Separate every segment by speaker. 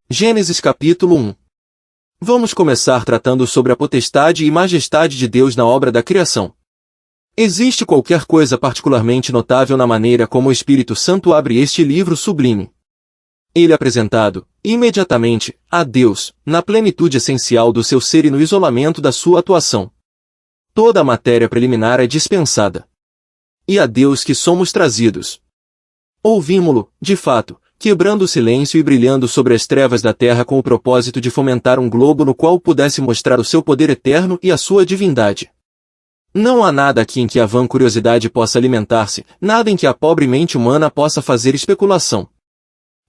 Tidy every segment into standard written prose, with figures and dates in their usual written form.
Speaker 1: Gênesis capítulo 1. Vamos começar tratando sobre a potestade e majestade de Deus na obra da criação. Existe qualquer coisa particularmente notável na maneira como o Espírito Santo abre este livro sublime. Ele é apresentado, imediatamente, a Deus, na plenitude essencial do seu ser e no isolamento da sua atuação. Toda a matéria preliminar é dispensada. E a Deus que somos trazidos. Ouvimo-lo, de fato, quebrando o silêncio e brilhando sobre as trevas da terra com o propósito de fomentar um globo no qual pudesse mostrar o seu poder eterno e a sua divindade. Não há nada aqui em que a vã curiosidade possa alimentar-se, nada em que a pobre mente humana possa fazer especulação.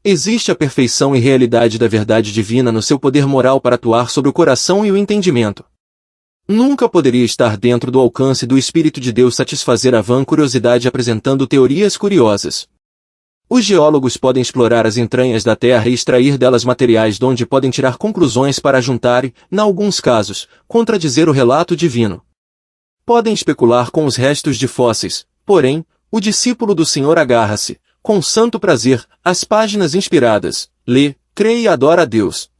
Speaker 1: Existe a perfeição e realidade da verdade divina no seu poder moral para atuar sobre o coração e o entendimento. Nunca poderia estar dentro do alcance do Espírito de Deus satisfazer a vã curiosidade apresentando teorias curiosas. Os geólogos podem explorar as entranhas da Terra e extrair delas materiais de onde podem tirar conclusões para juntar e, em alguns casos, contradizer o relato divino. Podem especular com os restos de fósseis, porém, o discípulo do Senhor agarra-se, com santo prazer, às páginas inspiradas, lê, crê e adora a Deus.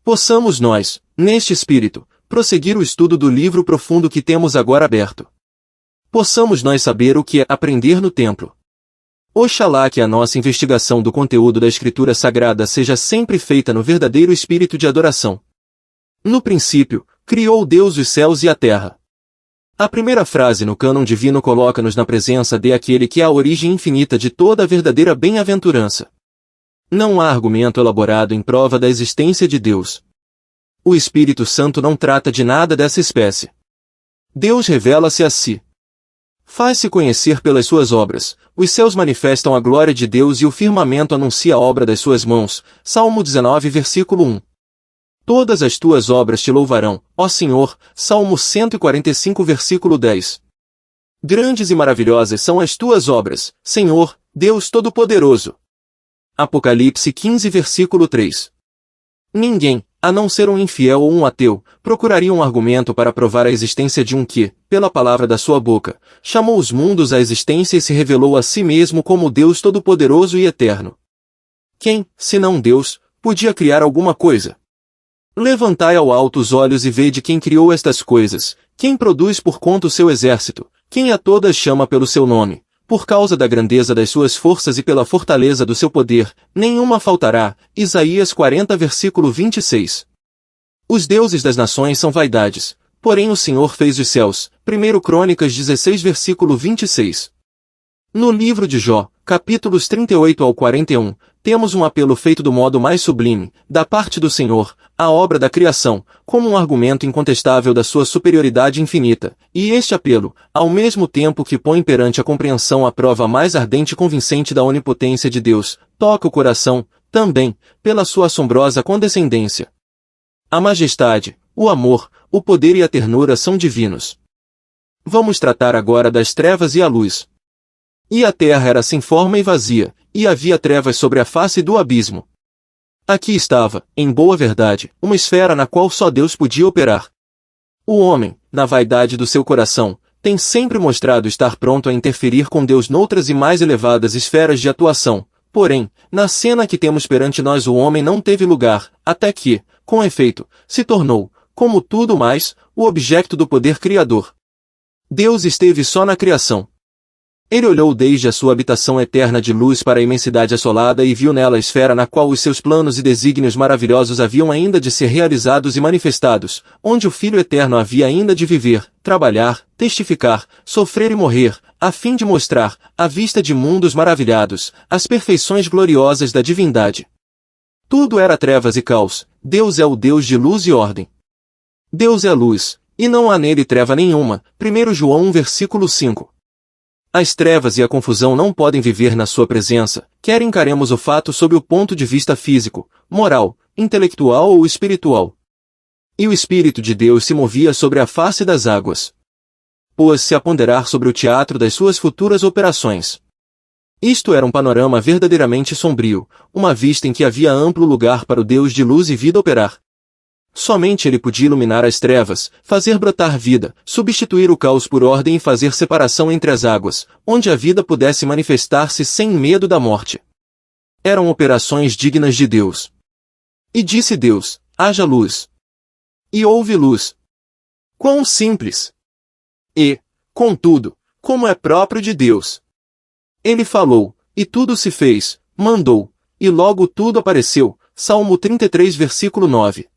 Speaker 1: Possamos nós, neste espírito, prosseguir o estudo do livro profundo que temos agora aberto. Possamos nós saber o que é aprender no templo. Oxalá que a nossa investigação do conteúdo da Escritura Sagrada seja sempre feita no verdadeiro espírito de adoração. No princípio, criou Deus os céus e a terra. A primeira frase no cânon divino coloca-nos na presença de aquele que é a origem infinita de toda a verdadeira bem-aventurança. Não há argumento elaborado em prova da existência de Deus. O Espírito Santo não trata de nada dessa espécie. Deus revela-se a si. Faz-se conhecer pelas suas obras, os céus manifestam a glória de Deus e o firmamento anuncia a obra das suas mãos. Salmo 19, versículo 1. Todas as tuas obras te louvarão, ó Senhor. Salmo 145, versículo 10. Grandes e maravilhosas são as tuas obras, Senhor, Deus Todo-Poderoso. Apocalipse 15, versículo 3. Ninguém, a não ser um infiel ou um ateu, procuraria um argumento para provar a existência de um que, pela palavra da sua boca, chamou os mundos à existência e se revelou a si mesmo como Deus Todo-Poderoso e Eterno. Quem, senão Deus, podia criar alguma coisa? Levantai ao alto os olhos e vede quem criou estas coisas, quem produz por conta o seu exército, quem a todas chama pelo seu nome. Por causa da grandeza das suas forças e pela fortaleza do seu poder, nenhuma faltará. Isaías 40, versículo 26. Os deuses das nações são vaidades, porém o Senhor fez os céus. 1 Crônicas 16, versículo 26. No livro de Jó, capítulos 38 ao 41, temos um apelo feito do modo mais sublime, da parte do Senhor, à obra da criação, como um argumento incontestável da sua superioridade infinita, e este apelo, ao mesmo tempo que põe perante a compreensão a prova mais ardente e convincente da onipotência de Deus, toca o coração, também, pela sua assombrosa condescendência. A majestade, o amor, o poder e a ternura são divinos. Vamos tratar agora das trevas e a luz. E a terra era sem forma e vazia, e havia trevas sobre a face do abismo. Aqui estava, em boa verdade, uma esfera na qual só Deus podia operar. O homem, na vaidade do seu coração, tem sempre mostrado estar pronto a interferir com Deus noutras e mais elevadas esferas de atuação, porém, na cena que temos perante nós o homem não teve lugar, até que, com efeito, se tornou, como tudo mais, o objeto do poder criador. Deus esteve só na criação. Ele olhou desde a sua habitação eterna de luz para a imensidade assolada e viu nela a esfera na qual os seus planos e desígnios maravilhosos haviam ainda de ser realizados e manifestados, onde o Filho Eterno havia ainda de viver, trabalhar, testificar, sofrer e morrer, a fim de mostrar, à vista de mundos maravilhados, as perfeições gloriosas da divindade. Tudo era trevas e caos. Deus é o Deus de luz e ordem. Deus é luz, e não há nele treva nenhuma. 1 João 1, versículo 5. As trevas e a confusão não podem viver na sua presença, quer encaremos o fato sob o ponto de vista físico, moral, intelectual ou espiritual. E o Espírito de Deus se movia sobre a face das águas. Pôs-se a ponderar sobre o teatro das suas futuras operações. Isto era um panorama verdadeiramente sombrio, uma vista em que havia amplo lugar para o Deus de luz e vida operar. Somente ele podia iluminar as trevas, fazer brotar vida, substituir o caos por ordem e fazer separação entre as águas, onde a vida pudesse manifestar-se sem medo da morte. Eram operações dignas de Deus. E disse Deus: haja luz. E houve luz. Quão simples! E, contudo, como é próprio de Deus. Ele falou, e tudo se fez, mandou, e logo tudo apareceu. Salmo 33, versículo 9.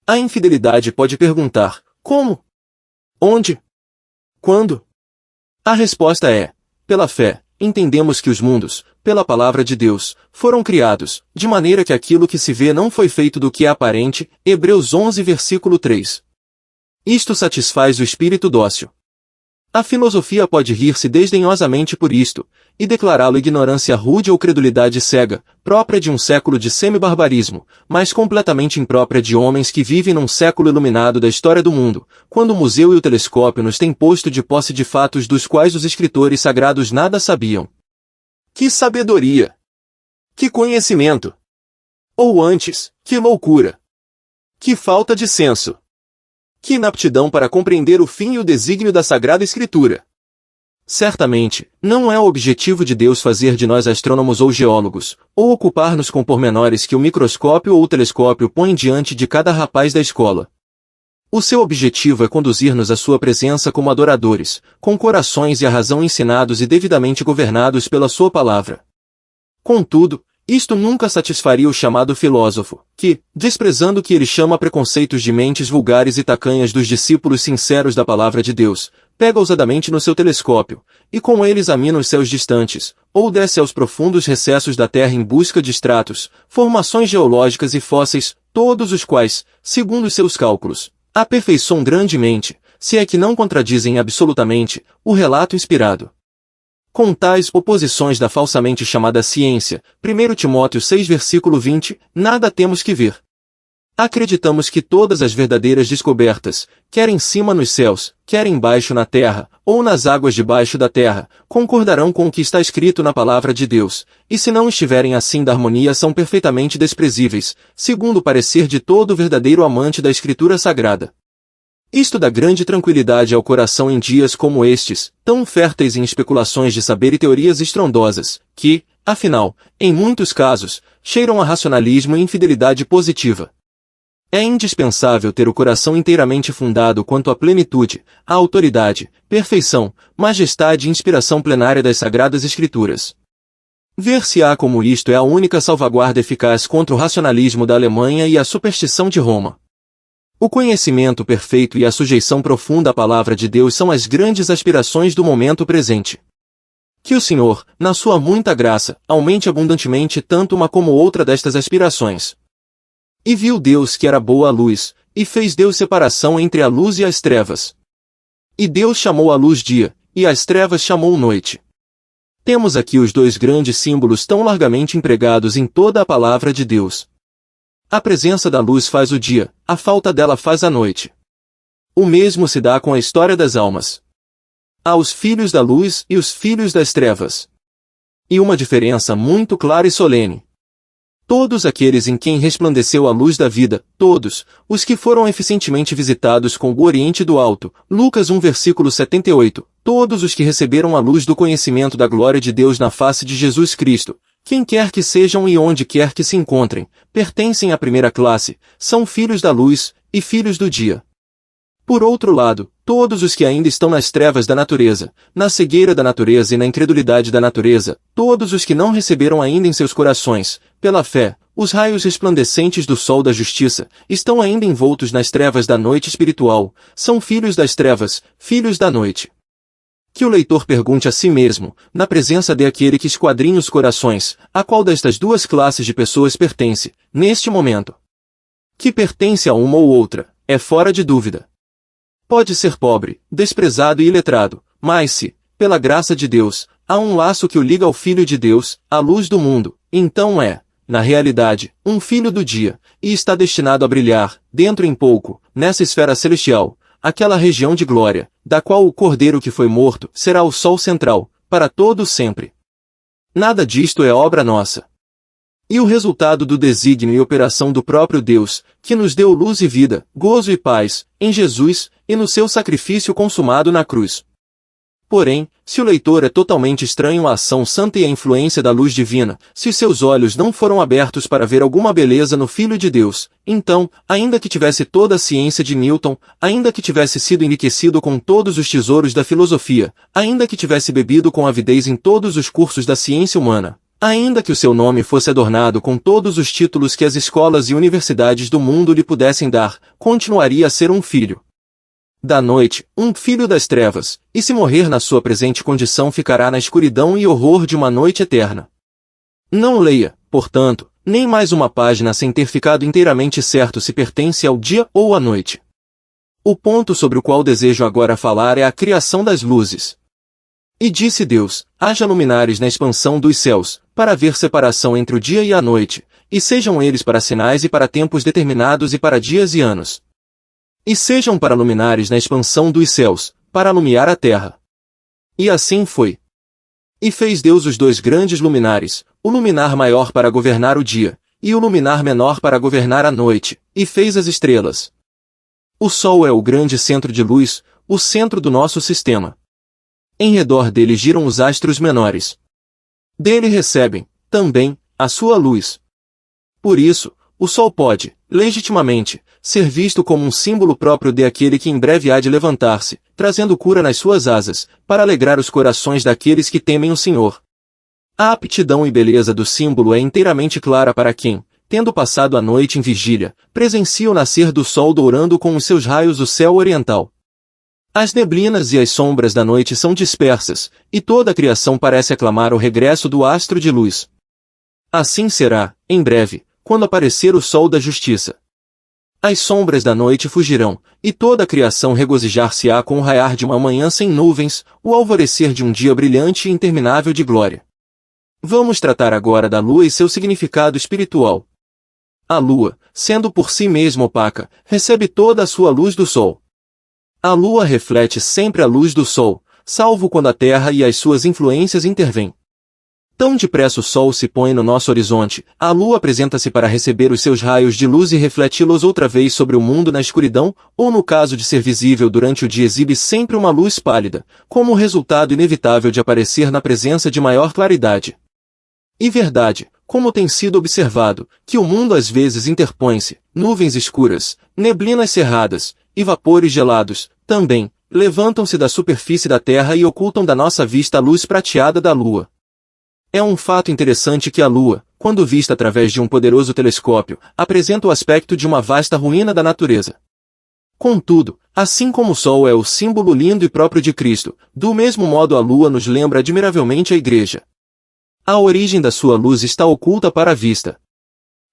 Speaker 1: A infidelidade pode perguntar: como? Onde? Quando? A resposta é: pela fé, entendemos que os mundos, pela palavra de Deus, foram criados, de maneira que aquilo que se vê não foi feito do que é aparente. Hebreus 11, versículo 3. Isto satisfaz o espírito dócil. A filosofia pode rir-se desdenhosamente por isto, e declará-lo ignorância rude ou credulidade cega, própria de um século de semi-barbarismo, mas completamente imprópria de homens que vivem num século iluminado da história do mundo, quando o museu e o telescópio nos têm posto de posse de fatos dos quais os escritores sagrados nada sabiam. Que sabedoria! Que conhecimento! Ou antes, que loucura! Que falta de senso! Que inaptidão para compreender o fim e o desígnio da Sagrada Escritura! Certamente, não é o objetivo de Deus fazer de nós astrônomos ou geólogos, ou ocupar-nos com pormenores que o microscópio ou o telescópio põem diante de cada rapaz da escola. O seu objetivo é conduzir-nos à sua presença como adoradores, com corações e a razão ensinados e devidamente governados pela sua palavra. Contudo, isto nunca satisfaria o chamado filósofo, que, desprezando o que ele chama preconceitos de mentes vulgares e tacanhas dos discípulos sinceros da palavra de Deus, pega ousadamente no seu telescópio, e com ele examina os céus distantes, ou desce aos profundos recessos da terra em busca de estratos, formações geológicas e fósseis, todos os quais, segundo os seus cálculos, aperfeiçoam grandemente, se é que não contradizem absolutamente, o relato inspirado. Com tais oposições da falsamente chamada ciência, 1 Timóteo 6, versículo 20, nada temos que ver. Acreditamos que todas as verdadeiras descobertas, quer em cima nos céus, quer embaixo na terra, ou nas águas debaixo da terra, concordarão com o que está escrito na palavra de Deus, e se não estiverem assim da harmonia são perfeitamente desprezíveis, segundo o parecer de todo verdadeiro amante da Escritura Sagrada. Isto dá grande tranquilidade ao coração em dias como estes, tão férteis em especulações de saber e teorias estrondosas, que, afinal, em muitos casos, cheiram a racionalismo e infidelidade positiva. É indispensável ter o coração inteiramente fundado quanto à plenitude, à autoridade, perfeição, majestade e inspiração plenária das Sagradas Escrituras. Ver-se-á como isto é a única salvaguarda eficaz contra o racionalismo da Alemanha e a superstição de Roma. O conhecimento perfeito e a sujeição profunda à palavra de Deus são as grandes aspirações do momento presente. Que o Senhor, na sua muita graça, aumente abundantemente tanto uma como outra destas aspirações. E viu Deus que era boa a luz, e fez Deus separação entre a luz e as trevas. E Deus chamou a luz dia, e as trevas chamou noite. Temos aqui os dois grandes símbolos tão largamente empregados em toda a palavra de Deus. A presença da luz faz o dia, a falta dela faz a noite. O mesmo se dá com a história das almas. Há os filhos da luz e os filhos das trevas. E uma diferença muito clara e solene. Todos aqueles em quem resplandeceu a luz da vida, todos, os que foram eficientemente visitados com o Oriente do Alto, Lucas 1 versículo 78, todos os que receberam a luz do conhecimento da glória de Deus na face de Jesus Cristo, quem quer que sejam e onde quer que se encontrem, pertencem à primeira classe, são filhos da luz, e filhos do dia. Por outro lado, todos os que ainda estão nas trevas da natureza, na cegueira da natureza e na incredulidade da natureza, todos os que não receberam ainda em seus corações, pela fé, os raios resplandecentes do sol da justiça, estão ainda envoltos nas trevas da noite espiritual, são filhos das trevas, filhos da noite. Que o leitor pergunte a si mesmo, na presença de aquele que esquadrinha os corações, a qual destas duas classes de pessoas pertence, neste momento. Que pertence a uma ou outra, é fora de dúvida. Pode ser pobre, desprezado e iletrado, mas se, pela graça de Deus, há um laço que o liga ao Filho de Deus, a luz do mundo, então é, na realidade, um filho do dia, e está destinado a brilhar, dentro em pouco, nessa esfera celestial, aquela região de glória, da qual o Cordeiro que foi morto será o sol central, para todo sempre. Nada disto é obra nossa. E o resultado do desígnio e operação do próprio Deus, que nos deu luz e vida, gozo e paz, em Jesus, e no seu sacrifício consumado na cruz. Porém, se o leitor é totalmente estranho à ação santa e à influência da luz divina, se seus olhos não foram abertos para ver alguma beleza no Filho de Deus, então, ainda que tivesse toda a ciência de Newton, ainda que tivesse sido enriquecido com todos os tesouros da filosofia, ainda que tivesse bebido com avidez em todos os cursos da ciência humana, ainda que o seu nome fosse adornado com todos os títulos que as escolas e universidades do mundo lhe pudessem dar, continuaria a ser um filho da noite, um filho das trevas, e se morrer na sua presente condição ficará na escuridão e horror de uma noite eterna. Não leia, portanto, nem mais uma página sem ter ficado inteiramente certo se pertence ao dia ou à noite. O ponto sobre o qual desejo agora falar é a criação das luzes. E disse Deus, haja luminares na expansão dos céus, para haver separação entre o dia e a noite, e sejam eles para sinais e para tempos determinados e para dias e anos. E sejam para luminares na expansão dos céus, para alumiar a terra. E assim foi. E fez Deus os dois grandes luminares, o luminar maior para governar o dia, e o luminar menor para governar a noite, e fez as estrelas. O Sol é o grande centro de luz, o centro do nosso sistema. Em redor dele giram os astros menores. Dele recebem, também, a sua luz. Por isso, o Sol pode, legitimamente, ser visto como um símbolo próprio de aquele que em breve há de levantar-se, trazendo cura nas suas asas, para alegrar os corações daqueles que temem o Senhor. A aptidão e beleza do símbolo é inteiramente clara para quem, tendo passado a noite em vigília, presencia o nascer do sol dourando com os seus raios o céu oriental. As neblinas e as sombras da noite são dispersas, e toda a criação parece aclamar o regresso do astro de luz. Assim será, em breve, quando aparecer o sol da justiça. As sombras da noite fugirão, e toda a criação regozijar-se-á com o raiar de uma manhã sem nuvens, o alvorecer de um dia brilhante e interminável de glória. Vamos tratar agora da lua e seu significado espiritual. A lua, sendo por si mesma opaca, recebe toda a sua luz do sol. A lua reflete sempre a luz do sol, salvo quando a terra e as suas influências intervêm. Tão depressa o sol se põe no nosso horizonte, a lua apresenta-se para receber os seus raios de luz e refleti-los outra vez sobre o mundo na escuridão, ou no caso de ser visível durante o dia exibe sempre uma luz pálida, como o resultado inevitável de aparecer na presença de maior claridade. E verdade, como tem sido observado, que o mundo às vezes interpõe-se, nuvens escuras, neblinas cerradas, e vapores gelados, também, levantam-se da superfície da terra e ocultam da nossa vista a luz prateada da lua. É um fato interessante que a Lua, quando vista através de um poderoso telescópio, apresenta o aspecto de uma vasta ruína da natureza. Contudo, assim como o Sol é o símbolo lindo e próprio de Cristo, do mesmo modo a Lua nos lembra admiravelmente a Igreja. A origem da sua luz está oculta para a vista.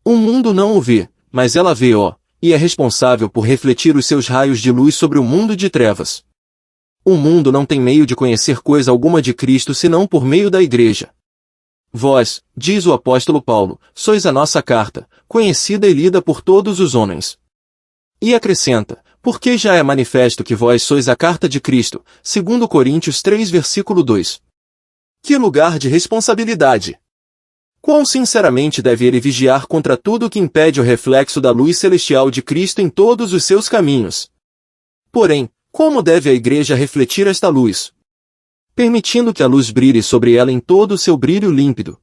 Speaker 1: O mundo não o vê, mas ela vê-o, e é responsável por refletir os seus raios de luz sobre o mundo de trevas. O mundo não tem meio de conhecer coisa alguma de Cristo senão por meio da Igreja. Vós, diz o apóstolo Paulo, sois a nossa carta, conhecida e lida por todos os homens. E acrescenta, porque já é manifesto que vós sois a carta de Cristo, segundo Coríntios 3 versículo 2. Que lugar de responsabilidade! Quão sinceramente deve ele vigiar contra tudo que impede o reflexo da luz celestial de Cristo em todos os seus caminhos. Porém, como deve a Igreja refletir esta luz? Permitindo que a luz brilhe sobre ela em todo o seu brilho límpido.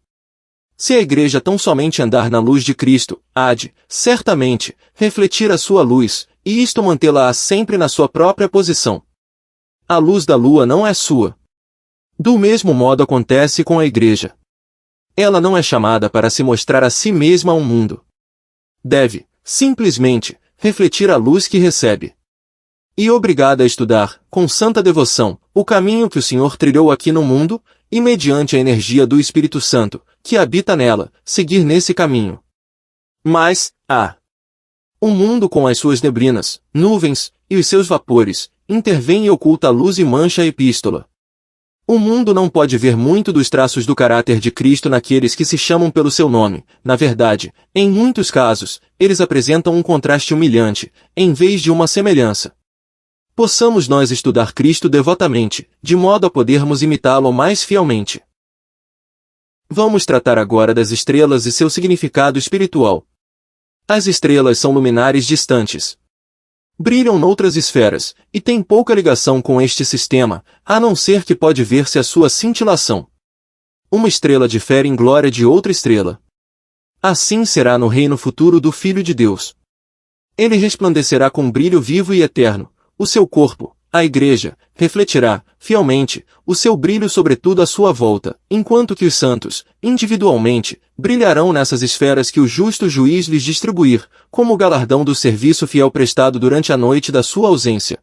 Speaker 1: Se a Igreja tão somente andar na luz de Cristo, há de, certamente, refletir a sua luz, e isto mantê-la sempre na sua própria posição. A luz da lua não é sua. Do mesmo modo acontece com a Igreja. Ela não é chamada para se mostrar a si mesma ao mundo. Deve, simplesmente, refletir a luz que recebe. E obrigada a estudar, com santa devoção, o caminho que o Senhor trilhou aqui no mundo, e mediante a energia do Espírito Santo, que habita nela, seguir nesse caminho. Mas, o mundo com as suas neblinas, nuvens, e os seus vapores, intervém e oculta a luz e mancha a epístola. O mundo não pode ver muito dos traços do caráter de Cristo naqueles que se chamam pelo seu nome. Na verdade, em muitos casos, eles apresentam um contraste humilhante, em vez de uma semelhança. Possamos nós estudar Cristo devotamente, de modo a podermos imitá-lo mais fielmente. Vamos tratar agora das estrelas e seu significado espiritual. As estrelas são luminares distantes. Brilham noutras esferas, e têm pouca ligação com este sistema, a não ser que pode ver-se a sua cintilação. Uma estrela difere em glória de outra estrela. Assim será no reino futuro do Filho de Deus. Ele resplandecerá com brilho vivo e eterno. O seu corpo, a Igreja, refletirá, fielmente, o seu brilho sobretudo à sua volta, enquanto que os santos, individualmente, brilharão nessas esferas que o justo juiz lhes distribuir, como galardão do serviço fiel prestado durante a noite da sua ausência.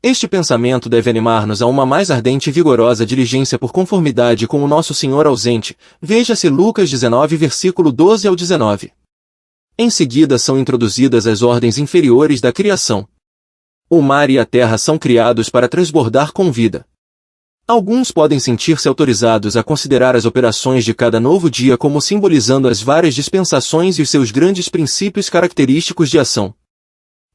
Speaker 1: Este pensamento deve animar-nos a uma mais ardente e vigorosa diligência por conformidade com o nosso Senhor ausente. Veja-se Lucas 19, versículo 12 ao 19. Em seguida são introduzidas as ordens inferiores da criação. O mar e a terra são criados para transbordar com vida. Alguns podem sentir-se autorizados a considerar as operações de cada novo dia como simbolizando as várias dispensações e os seus grandes princípios característicos de ação.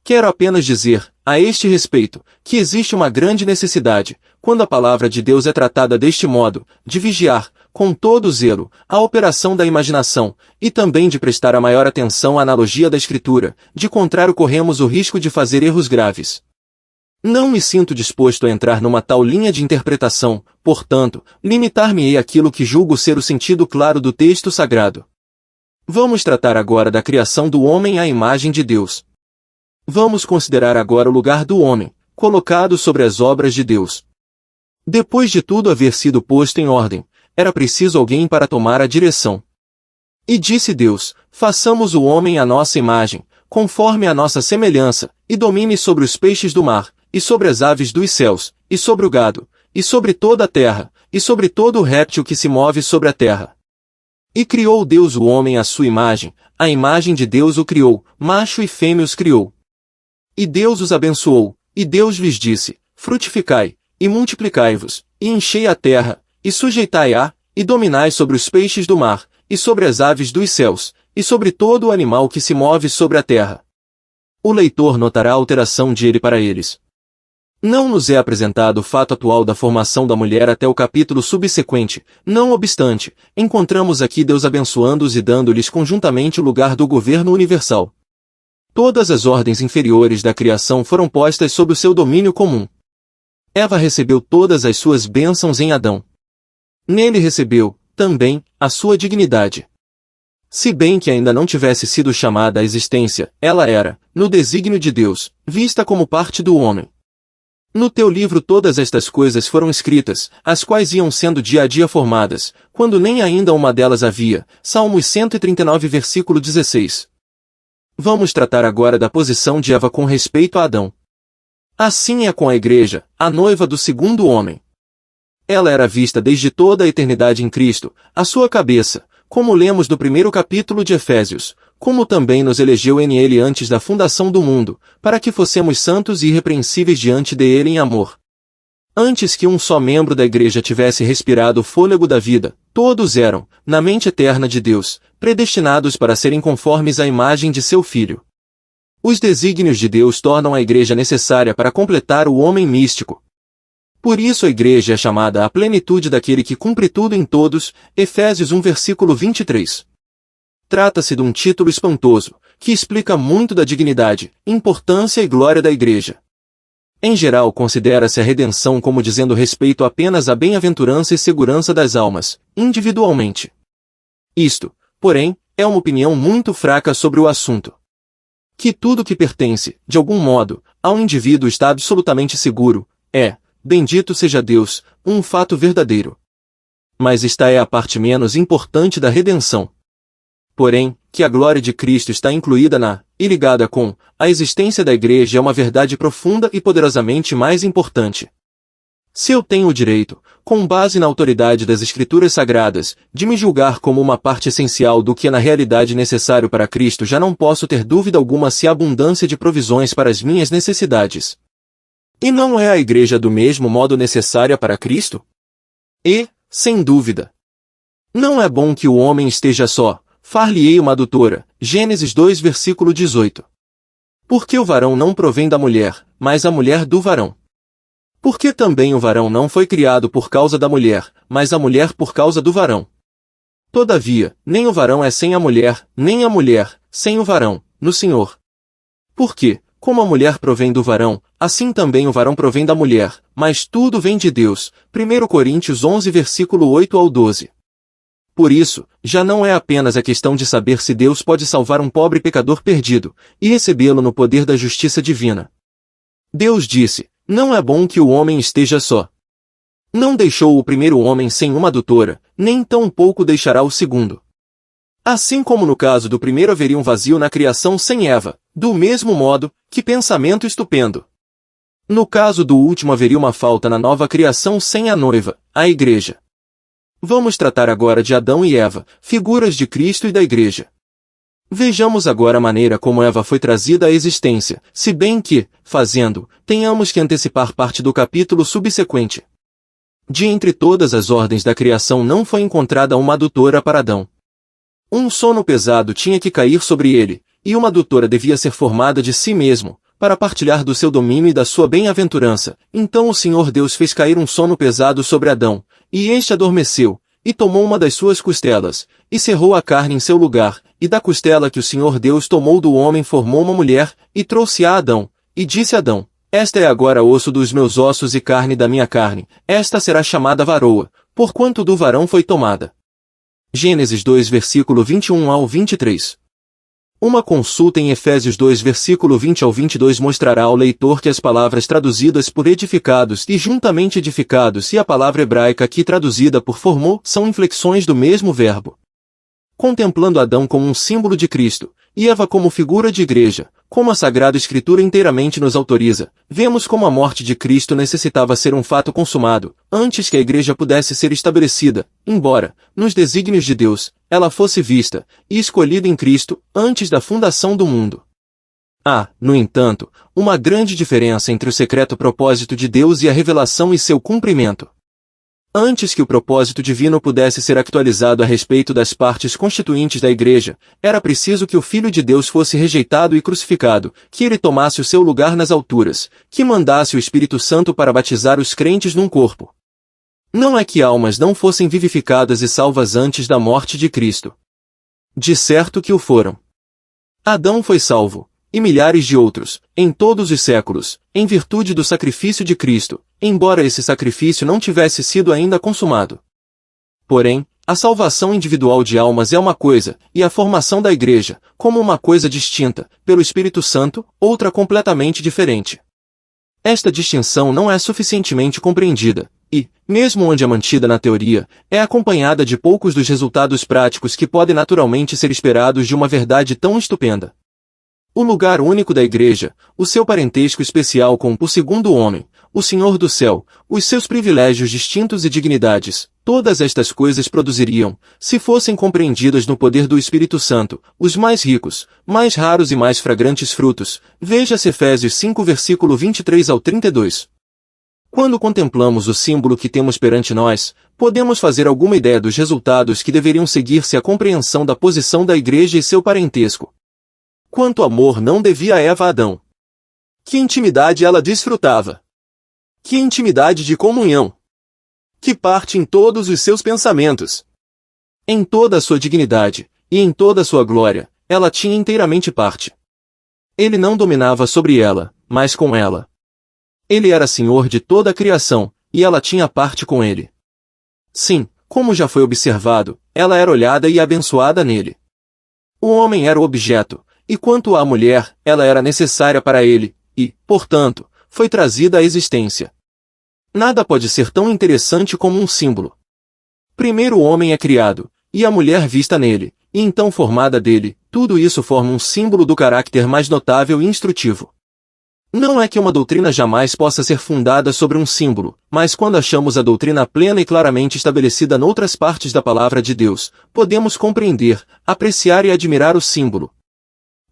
Speaker 1: Quero apenas dizer, a este respeito, que existe uma grande necessidade, quando a palavra de Deus é tratada deste modo, de vigiar, com todo zelo, a operação da imaginação, e também de prestar a maior atenção à analogia da Escritura, de contrário corremos o risco de fazer erros graves. Não me sinto disposto a entrar numa tal linha de interpretação, portanto, limitar-me-ei àquilo que julgo ser o sentido claro do texto sagrado. Vamos tratar agora da criação do homem à imagem de Deus. Vamos considerar agora o lugar do homem, colocado sobre as obras de Deus. Depois de tudo haver sido posto em ordem, era preciso alguém para tomar a direção. E disse Deus, façamos o homem à nossa imagem, conforme a nossa semelhança, e domine sobre os peixes do mar, e sobre as aves dos céus, e sobre o gado, e sobre toda a terra, e sobre todo o réptil que se move sobre a terra. E criou Deus o homem à sua imagem, a imagem de Deus o criou, macho e fêmea os criou. E Deus os abençoou, e Deus lhes disse, frutificai, e multiplicai-vos, e enchei a terra, e sujeitai-a, e dominai sobre os peixes do mar, e sobre as aves dos céus, e sobre todo o animal que se move sobre a terra. O leitor notará a alteração de ele para eles. Não nos é apresentado o fato atual da formação da mulher até o capítulo subsequente, não obstante, encontramos aqui Deus abençoando-os e dando-lhes conjuntamente o lugar do governo universal. Todas as ordens inferiores da criação foram postas sob o seu domínio comum. Eva recebeu todas as suas bênçãos em Adão. Nele recebeu, também, a sua dignidade. Se bem que ainda não tivesse sido chamada à existência, ela era, no desígnio de Deus, vista como parte do homem. No teu livro todas estas coisas foram escritas, as quais iam sendo dia a dia formadas, quando nem ainda uma delas havia. Salmos 139 versículo 16. Vamos tratar agora da posição de Eva com respeito a Adão. Assim é com a Igreja, a noiva do segundo homem. Ela era vista desde toda a eternidade em Cristo, a sua cabeça, como lemos do primeiro capítulo de Efésios, como também nos elegeu nele antes da fundação do mundo, para que fossemos santos e irrepreensíveis diante dele em amor. Antes que um só membro da Igreja tivesse respirado o fôlego da vida, todos eram, na mente eterna de Deus, predestinados para serem conformes à imagem de seu Filho. Os desígnios de Deus tornam a Igreja necessária para completar o homem místico. Por isso a Igreja é chamada à plenitude daquele que cumpre tudo em todos, Efésios 1 versículo 23. Trata-se de um título espantoso, que explica muito da dignidade, importância e glória da Igreja. Em geral considera-se a redenção como dizendo respeito apenas à bem-aventurança e segurança das almas, individualmente. Isto, porém, é uma opinião muito fraca sobre o assunto. Que tudo que pertence, de algum modo, ao indivíduo está absolutamente seguro, é, bendito seja Deus, um fato verdadeiro. Mas esta é a parte menos importante da redenção. Porém, que a glória de Cristo está incluída na, e ligada com, a existência da Igreja é uma verdade profunda e poderosamente mais importante. Se eu tenho o direito, com base na autoridade das Escrituras Sagradas, de me julgar como uma parte essencial do que é na realidade necessário para Cristo, já não posso ter dúvida alguma se há abundância de provisões para as minhas necessidades. E não é a Igreja do mesmo modo necessária para Cristo? E, sem dúvida, não é bom que o homem esteja só. Far-lhe-ei uma adutora, Gênesis 2 versículo 18. Porque o varão não provém da mulher, mas a mulher do varão. Porque também o varão não foi criado por causa da mulher, mas a mulher por causa do varão. Todavia, nem o varão é sem a mulher, nem a mulher, sem o varão, no Senhor. Porque, como a mulher provém do varão, assim também o varão provém da mulher, mas tudo vem de Deus. 1 Coríntios 11 versículo 8 ao 12. Por isso, já não é apenas a questão de saber se Deus pode salvar um pobre pecador perdido, e recebê-lo no poder da justiça divina. Deus disse, não é bom que o homem esteja só. Não deixou o primeiro homem sem uma adutora, nem tampouco deixará o segundo. Assim como no caso do primeiro haveria um vazio na criação sem Eva, do mesmo modo, que pensamento estupendo. No caso do último haveria uma falta na nova criação sem a noiva, a Igreja. Vamos tratar agora de Adão e Eva, figuras de Cristo e da Igreja. Vejamos agora a maneira como Eva foi trazida à existência, se bem que, fazendo, tenhamos que antecipar parte do capítulo subsequente. De entre todas as ordens da criação não foi encontrada uma adutora para Adão. Um sono pesado tinha que cair sobre ele, e uma adutora devia ser formada de si mesmo, para partilhar do seu domínio e da sua bem-aventurança. Então o Senhor Deus fez cair um sono pesado sobre Adão, e este adormeceu, e tomou uma das suas costelas, e cerrou a carne em seu lugar, e da costela que o Senhor Deus tomou do homem formou uma mulher, e trouxe-a a Adão, e disse a Adão, esta é agora osso dos meus ossos e carne da minha carne, esta será chamada varoa, porquanto do varão foi tomada. Gênesis 2 versículo 21 ao 23. Uma consulta em Efésios 2 versículo 20 ao 22 mostrará ao leitor que as palavras traduzidas por edificados e juntamente edificados e a palavra hebraica aqui traduzida por formou são inflexões do mesmo verbo. Contemplando Adão como um símbolo de Cristo, e Eva como figura de igreja, como a Sagrada Escritura inteiramente nos autoriza, vemos como a morte de Cristo necessitava ser um fato consumado, antes que a igreja pudesse ser estabelecida, embora, nos desígnios de Deus, ela fosse vista e escolhida em Cristo antes da fundação do mundo. Há, no entanto, uma grande diferença entre o secreto propósito de Deus e a revelação e seu cumprimento. Antes que o propósito divino pudesse ser actualizado a respeito das partes constituintes da Igreja, era preciso que o Filho de Deus fosse rejeitado e crucificado, que ele tomasse o seu lugar nas alturas, que mandasse o Espírito Santo para batizar os crentes num corpo. Não é que almas não fossem vivificadas e salvas antes da morte de Cristo. De certo que o foram. Adão foi salvo, e milhares de outros, em todos os séculos, em virtude do sacrifício de Cristo, embora esse sacrifício não tivesse sido ainda consumado. Porém, a salvação individual de almas é uma coisa, e a formação da Igreja, como uma coisa distinta, pelo Espírito Santo, outra completamente diferente. Esta distinção não é suficientemente compreendida, e, mesmo onde é mantida na teoria, é acompanhada de poucos dos resultados práticos que podem naturalmente ser esperados de uma verdade tão estupenda. O lugar único da Igreja, o seu parentesco especial com o segundo homem, o Senhor do céu, os seus privilégios distintos e dignidades, todas estas coisas produziriam, se fossem compreendidas no poder do Espírito Santo, os mais ricos, mais raros e mais fragrantes frutos. Veja-se Efésios 5 versículo 23 ao 32. Quando contemplamos o símbolo que temos perante nós, podemos fazer alguma ideia dos resultados que deveriam seguir-se à compreensão da posição da Igreja e seu parentesco. Quanto amor não devia Eva a Adão! Que intimidade ela desfrutava! Que intimidade de comunhão! Que parte em todos os seus pensamentos! Em toda a sua dignidade, e em toda a sua glória, ela tinha inteiramente parte. Ele não dominava sobre ela, mas com ela. Ele era senhor de toda a criação, e ela tinha parte com ele. Sim, como já foi observado, ela era olhada e abençoada nele. O homem era o objeto, e quanto à mulher, ela era necessária para ele, e, portanto, foi trazida à existência. Nada pode ser tão interessante como um símbolo. Primeiro o homem é criado, e a mulher vista nele, e então formada dele, tudo isso forma um símbolo do caráter mais notável e instrutivo. Não é que uma doutrina jamais possa ser fundada sobre um símbolo, mas quando achamos a doutrina plena e claramente estabelecida noutras partes da palavra de Deus, podemos compreender, apreciar e admirar o símbolo.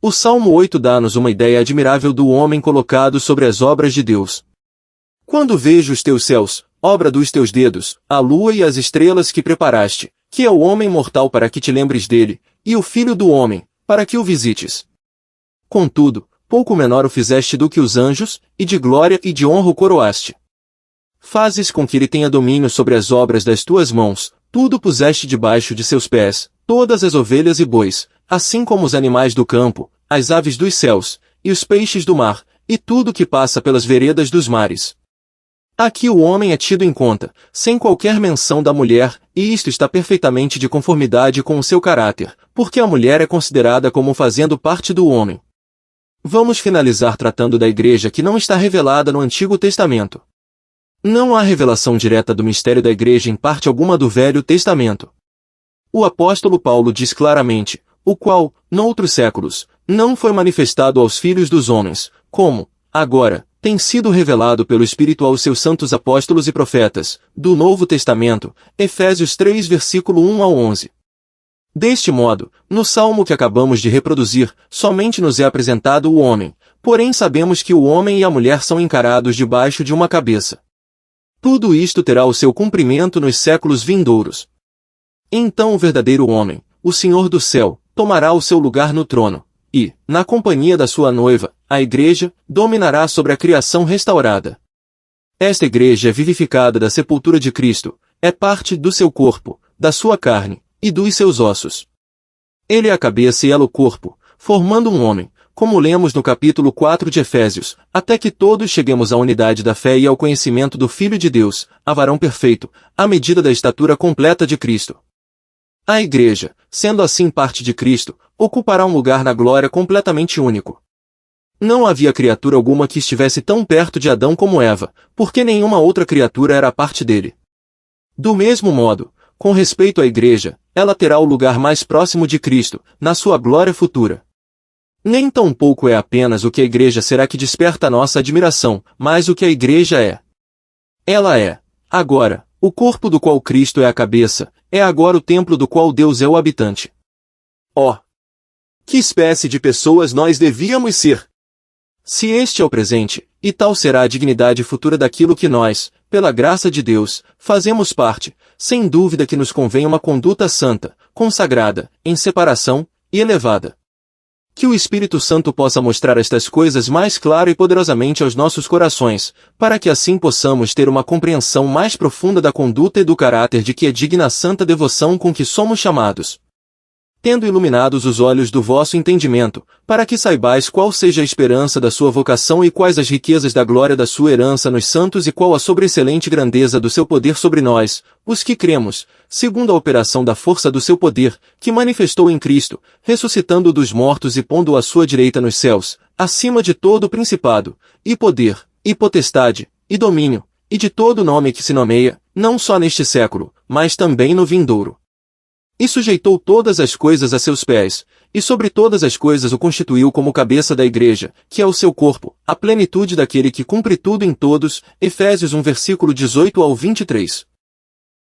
Speaker 1: O Salmo 8 dá-nos uma ideia admirável do homem colocado sobre as obras de Deus. Quando vejo os teus céus, obra dos teus dedos, a lua e as estrelas que preparaste, que é o homem mortal para que te lembres dele, e o filho do homem, para que o visites. Contudo, pouco menor o fizeste do que os anjos, e de glória e de honra o coroaste. Fazes com que ele tenha domínio sobre as obras das tuas mãos, tudo puseste debaixo de seus pés, todas as ovelhas e bois, assim como os animais do campo, as aves dos céus, e os peixes do mar, e tudo que passa pelas veredas dos mares. Aqui o homem é tido em conta, sem qualquer menção da mulher, e isto está perfeitamente de conformidade com o seu caráter, porque a mulher é considerada como fazendo parte do homem. Vamos finalizar tratando da igreja que não está revelada no Antigo Testamento. Não há revelação direta do mistério da igreja em parte alguma do Velho Testamento. O apóstolo Paulo diz claramente, o qual, noutros séculos, não foi manifestado aos filhos dos homens, como, agora, tem sido revelado pelo Espírito aos seus santos apóstolos e profetas, do Novo Testamento, Efésios 3 versículo 1 ao 11. Deste modo, no salmo que acabamos de reproduzir, somente nos é apresentado o homem, porém sabemos que o homem e a mulher são encarados debaixo de uma cabeça. Tudo isto terá o seu cumprimento nos séculos vindouros. Então o verdadeiro homem, o Senhor do céu, tomará o seu lugar no trono, e, na companhia da sua noiva, a igreja, dominará sobre a criação restaurada. Esta igreja é vivificada da sepultura de Cristo, é parte do seu corpo, da sua carne, e dos seus ossos. Ele é a cabeça e ela o corpo, formando um homem, como lemos no capítulo 4 de Efésios, até que todos cheguemos à unidade da fé e ao conhecimento do Filho de Deus, a varão perfeito, à medida da estatura completa de Cristo. A igreja, sendo assim parte de Cristo, ocupará um lugar na glória completamente único. Não havia criatura alguma que estivesse tão perto de Adão como Eva, porque nenhuma outra criatura era parte dele. Do mesmo modo, com respeito à igreja, ela terá o lugar mais próximo de Cristo, na sua glória futura. Nem tão pouco é apenas o que a igreja será que desperta a nossa admiração, mas o que a igreja é. Ela é, agora, o corpo do qual Cristo é a cabeça, é agora o templo do qual Deus é o habitante. Oh! Que espécie de pessoas nós devíamos ser! Se este é o presente, e tal será a dignidade futura daquilo que nós, pela graça de Deus, fazemos parte, sem dúvida que nos convém uma conduta santa, consagrada, em separação, e elevada. Que o Espírito Santo possa mostrar estas coisas mais claro e poderosamente aos nossos corações, para que assim possamos ter uma compreensão mais profunda da conduta e do caráter de que é digna a santa devoção com que somos chamados. Tendo iluminados os olhos do vosso entendimento, para que saibais qual seja a esperança da sua vocação e quais as riquezas da glória da sua herança nos santos e qual a sobreexcelente grandeza do seu poder sobre nós, os que cremos, segundo a operação da força do seu poder, que manifestou em Cristo, ressuscitando-o dos mortos e pondo-o à sua direita nos céus, acima de todo principado, e poder, e potestade, e domínio, e de todo nome que se nomeia, não só neste século, mas também no vindouro. E sujeitou todas as coisas a seus pés, e sobre todas as coisas o constituiu como cabeça da igreja, que é o seu corpo, a plenitude daquele que cumpre tudo em todos, Efésios 1 versículo 18 ao 23.